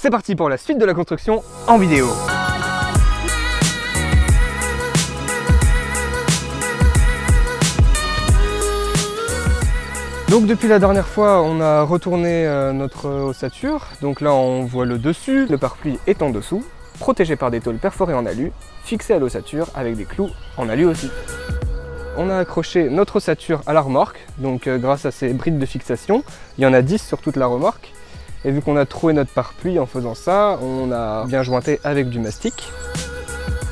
c'est parti pour la suite de la construction en vidéo. Donc depuis la dernière fois, on a retourné notre ossature. Donc là, on voit le dessus, le pare-pluie est en dessous, protégé par des tôles perforées en alu, fixé à l'ossature avec des clous en alu aussi. On a accroché notre ossature à la remorque, donc grâce à ces brides de fixation, il y en a 10 sur toute la remorque. Et vu qu'on a troué notre pare-pluie en faisant ça, on a bien jointé avec du mastic.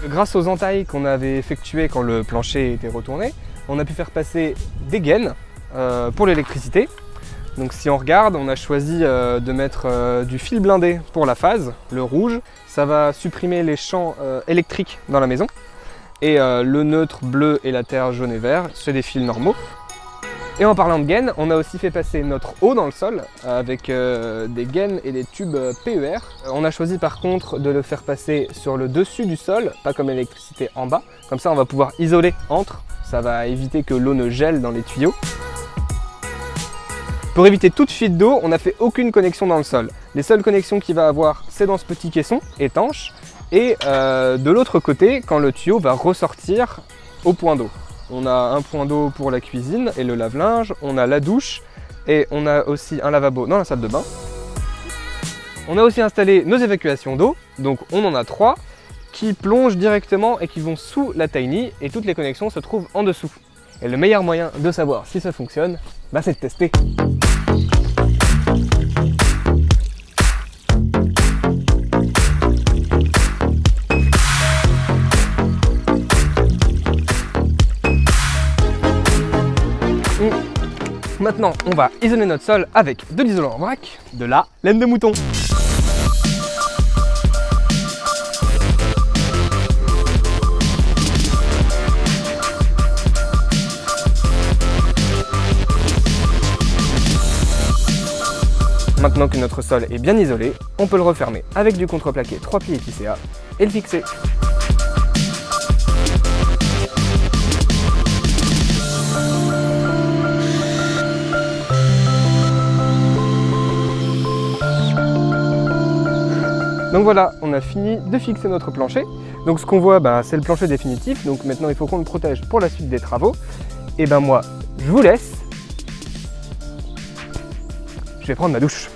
Grâce aux entailles qu'on avait effectuées quand le plancher était retourné, on a pu faire passer des gaines pour l'électricité. Donc si on regarde, on a choisi de mettre du fil blindé pour la phase, le rouge. Ça va supprimer les champs électriques dans la maison. Et le neutre bleu et la terre jaune et vert, c'est des fils normaux. Et en parlant de gaines, on a aussi fait passer notre eau dans le sol avec des gaines et des tubes PER. On a choisi par contre de le faire passer sur le dessus du sol, pas comme l'électricité en bas. Comme ça on va pouvoir isoler entre, ça va éviter que l'eau ne gèle dans les tuyaux. Pour éviter toute fuite d'eau, on n'a fait aucune connexion dans le sol. Les seules connexions qu'il va avoir, c'est dans ce petit caisson étanche. Et de l'autre côté, quand le tuyau va ressortir au point d'eau. On a un point d'eau pour la cuisine et le lave-linge, on a la douche et on a aussi un lavabo dans la salle de bain. On a aussi installé nos évacuations d'eau, donc on en a 3 qui plongent directement et qui vont sous la tiny et toutes les connexions se trouvent en dessous. Et le meilleur moyen de savoir si ça fonctionne, c'est de tester. Maintenant, on va isoler notre sol avec de l'isolant en vrac, de la laine de mouton. Maintenant que notre sol est bien isolé, on peut le refermer avec du contreplaqué 3 plis épicéa et le fixer. Donc voilà, on a fini de fixer notre plancher. Donc ce qu'on voit, c'est le plancher définitif. Donc maintenant, il faut qu'on le protège pour la suite des travaux. Et moi, je vous laisse. Je vais prendre ma douche.